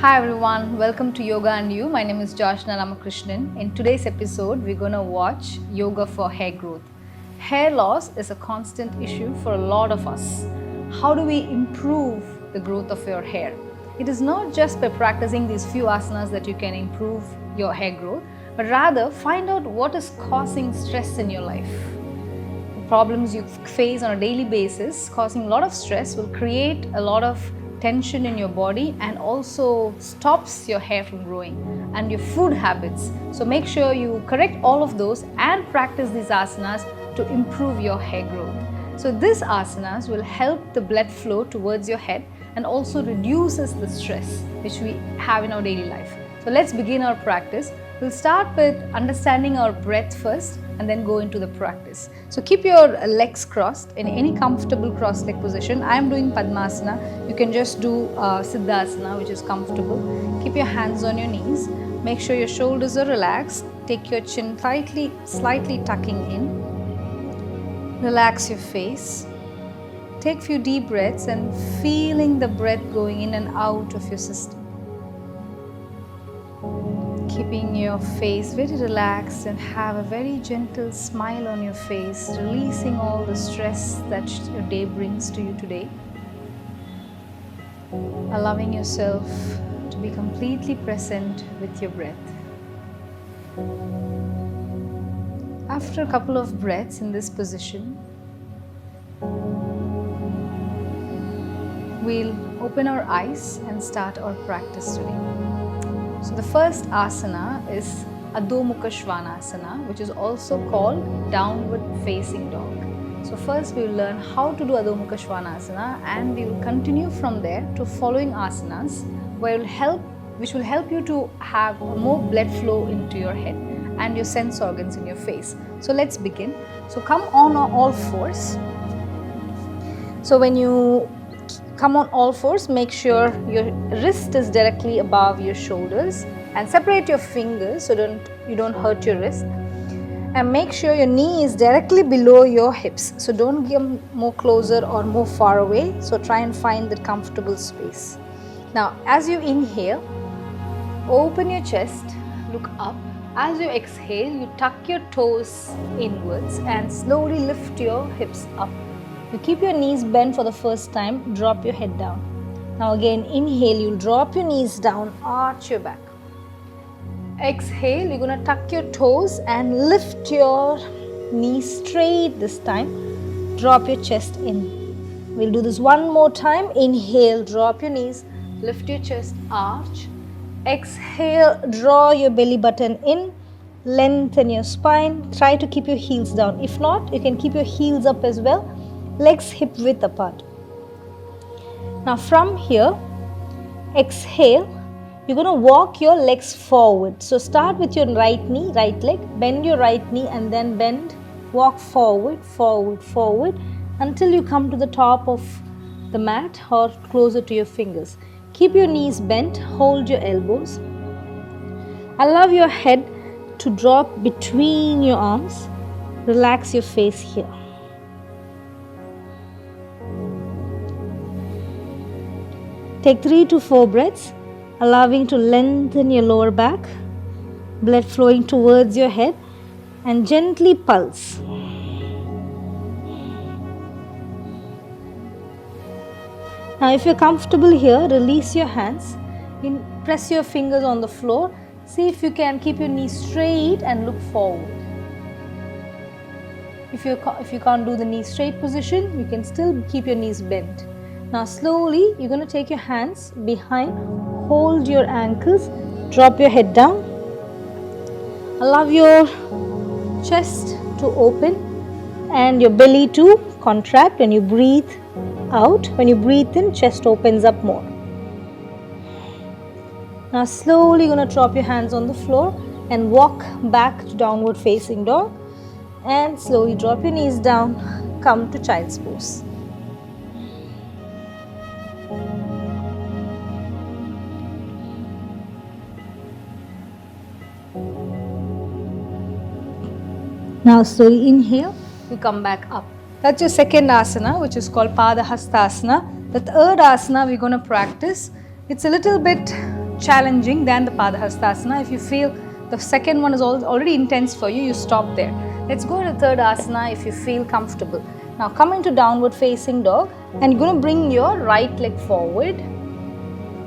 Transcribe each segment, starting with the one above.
Hi everyone, welcome to Yoga and You. My name is Adamukashvanasana. In today's episode, we're going to watch Yoga for Hair Growth. Hair loss is a constant issue for a lot of us. How do we improve the growth of your hair? It is not just by practicing these few asanas that you can improve your hair growth, but rather find out what is causing stress in your life. The problems you face on a daily basis causing a lot of stress will create a lot of tension in your body and also stops your hair from growing, and your food habits. So make sure you correct all of those and practice these asanas to improve your hair growth. So these asanas will help the blood flow towards your head and also reduces the stress which we have in our daily life. So let's begin our practice. We'll start with understanding our breath first and then go into the practice. So keep your legs crossed in any comfortable cross leg position. I am doing Padmasana. You can just do Siddhasana, which is comfortable. Keep your hands on your knees. Make sure your shoulders are relaxed. Take your chin tightly, slightly tucking in. Relax your face. Take a few deep breaths and feeling the breath going in and out of your system. Keeping your face very relaxed and have a very gentle smile on your face, releasing all the stress that your day brings to you today. Allowing yourself to be completely present with your breath. After a couple of breaths in this position, we'll open our eyes and start our practice today. So the first asana is Adamukashvanasana, which is also called downward facing dog. So first we will learn how to do Adamukashvanasana, and we will continue from there to following asanas which will help you to have more blood flow into your head and your sense organs in your face. So let's begin. So come on all fours. So when you come on all fours, make sure your wrist is directly above your shoulders and separate your fingers so you don't hurt your wrist, and make sure your knee is directly below your hips. So don't get more closer or more far away. So try and find that comfortable space. Now as you inhale, open your chest, look up. As you exhale, you tuck your toes inwards and slowly lift your hips up. You keep your knees bent for the first time, drop your head down. Now again, inhale, you'll drop your knees down, arch your back. Exhale, you're going to tuck your toes and lift your knees straight this time. Drop your chest in. We'll do this one more time. Inhale, drop your knees, lift your chest, arch. Exhale, draw your belly button in, lengthen your spine. Try to keep your heels down. If not, you can keep your heels up as well. Legs hip width apart. Now from here, exhale, you're going to walk your legs forward. So start with your right knee, right leg, bend your right knee and then bend, walk forward, forward, forward until you come to the top of the mat or closer to your fingers. Keep your knees bent, hold your elbows. Allow your head to drop between your arms. Relax your face here. Take 3 to 4 breaths, allowing to lengthen your lower back, blood flowing towards your head, and gently pulse. Now if you're comfortable here, release your hands, press your fingers on the floor, see if you can keep your knees straight and look forward. If you can't do the knee straight position, you can still keep your knees bent. Now slowly, you're going to take your hands behind, hold your ankles, drop your head down. Allow your chest to open and your belly to contract when you breathe out. When you breathe in, chest opens up more. Now slowly, you're going to drop your hands on the floor and walk back to downward facing dog. And slowly drop your knees down, come to child's pose. Now slowly inhale, you come back up. That's your second asana, which is called Padahastasana. The third asana we're going to practice. It's a little bit challenging than the Padahastasana. If you feel the second one is already intense for you, you stop there. Let's go to the third asana if you feel comfortable. Now come into downward facing dog and you're going to bring your right leg forward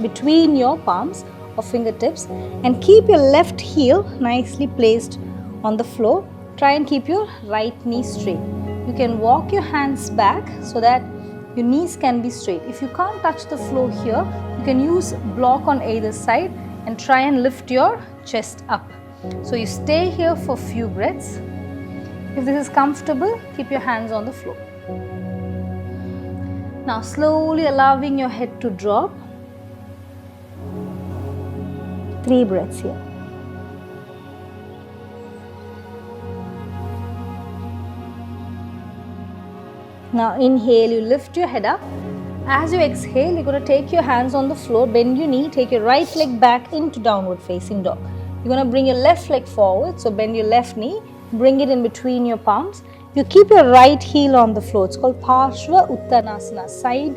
between your palms or fingertips and keep your left heel nicely placed on the floor. Try and keep your right knee straight. You can walk your hands back so that your knees can be straight. If you can't touch the floor here, you can use block on either side and try and lift your chest up. So you stay here for a few breaths. If this is comfortable, keep your hands on the floor. Now slowly allowing your head to drop. 3 breaths here. Now inhale, you lift your head up. As you exhale, you're going to take your hands on the floor, bend your knee, take your right leg back into downward facing dog. You're going to bring your left leg forward, so bend your left knee, bring it in between your palms. You keep your right heel on the floor. It's called Parshva Uttanasana, side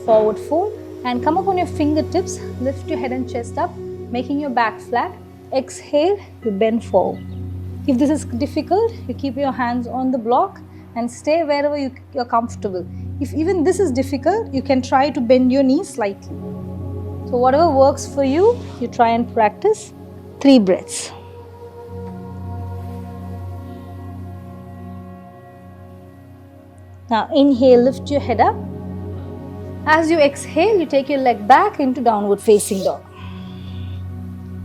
forward fold, and come up on your fingertips, lift your head and chest up, making your back flat. Exhale, you bend forward. If this is difficult, you keep your hands on the block and stay wherever you're comfortable. If even this is difficult, you can try to bend your knees slightly. So whatever works for you, you try and practice. 3 breaths. Now inhale, lift your head up. As you exhale, you take your leg back into downward facing dog.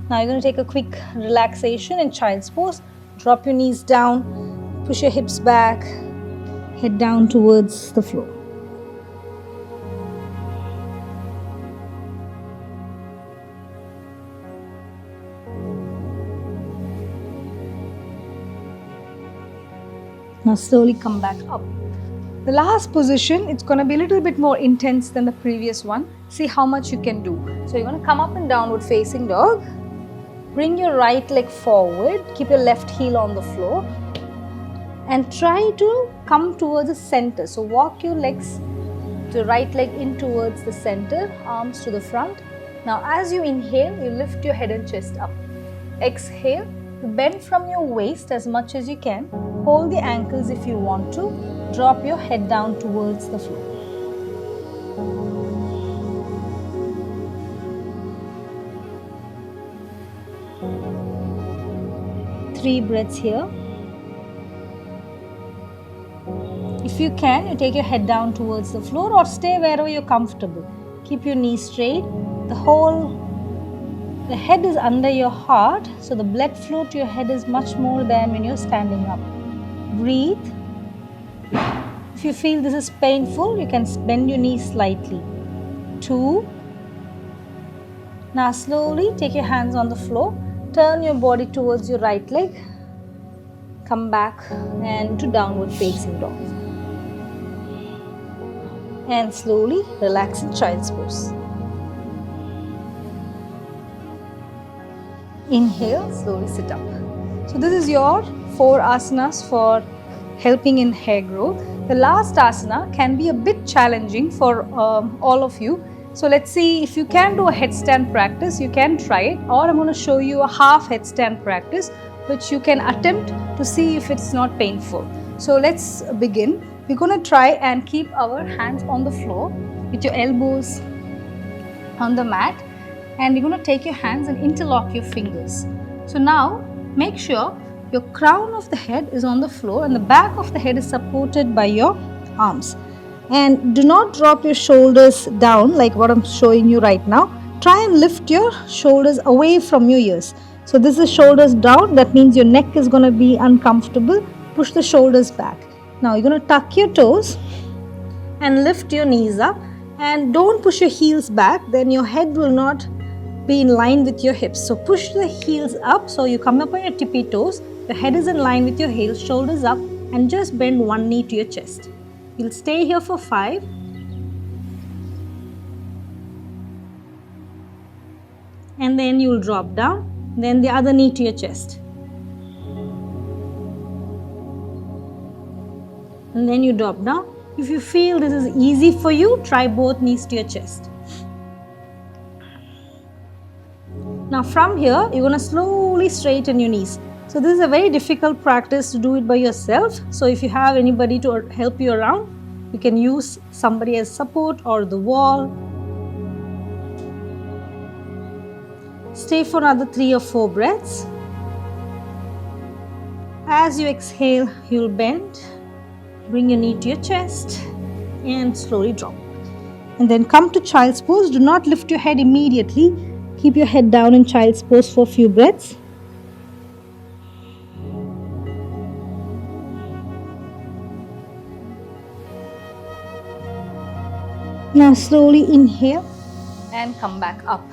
Now you're going to take a quick relaxation in child's pose. Drop your knees down, push your hips back, head down towards the floor. Now slowly come back up. The last position, it's going to be a little bit more intense than the previous one. See how much you can do. So you're going to come up in downward facing dog. Bring your right leg forward. Keep your left heel on the floor. And try to come towards the center. So walk your legs, the right leg in towards the center, arms to the front. Now as you inhale, you lift your head and chest up. Exhale, you bend from your waist as much as you can. Hold the ankles if you want to. Drop your head down towards the floor. Three breaths here. If you can, you take your head down towards the floor or stay wherever you're comfortable. Keep your knees straight. The head is under your heart, so the blood flow to your head is much more than when you're standing up. Breathe. If you feel this is painful, you can bend your knees slightly. 2. Now slowly take your hands on the floor. Turn your body towards your right leg. Come back and to downward facing dog. And slowly relax in child's pose. Inhale, slowly sit up. So this is your 4 asanas for helping in hair growth. The last asana can be a bit challenging for all of you. So let's see, if you can do a headstand practice, you can try it, or I'm going to show you a half headstand practice which you can attempt to see if it's not painful. So let's begin. We're going to try and keep our hands on the floor with your elbows on the mat, and you're going to take your hands and interlock your fingers. So now make sure your crown of the head is on the floor and the back of the head is supported by your arms. And do not drop your shoulders down like what I'm showing you right now. Try and lift your shoulders away from your ears. So this is shoulders down, that means your neck is going to be uncomfortable. Push the shoulders back. Now you're going to tuck your toes and lift your knees up, and don't push your heels back, then your head will not be in line with your hips. So push the heels up, so you come up on your tippy toes, your head is in line with your heels, shoulders up, and just bend one knee to your chest. You'll stay here for 5. And then you'll drop down, then the other knee to your chest. And then you drop down. If you feel this is easy for you, try both knees to your chest. Now from here, you're going to slowly straighten your knees. So this is a very difficult practice to do it by yourself. So if you have anybody to help you around, you can use somebody as support or the wall. Stay for another 3 or 4 breaths. As you exhale, you'll bend, bring your knee to your chest and slowly drop. And then come to child's pose. Do not lift your head immediately. Keep your head down in child's pose for a few breaths. Now slowly inhale and come back up.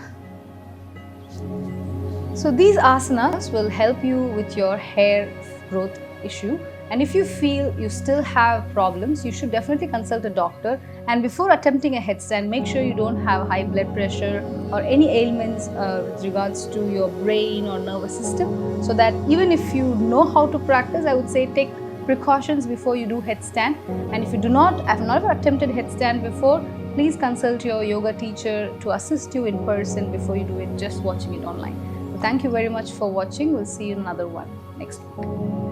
So these asanas will help you with your hair growth issue, and if you feel you still have problems, you should definitely consult a doctor. And before attempting a headstand, make sure you don't have high blood pressure or any ailments with regards to your brain or nervous system, so that even if you know how to practice, I would say take precautions before you do headstand. And if you have not attempted headstand before, please consult your yoga teacher to assist you in person before you do it, just watching it online. So thank you very much for watching. We'll see you in another one next week.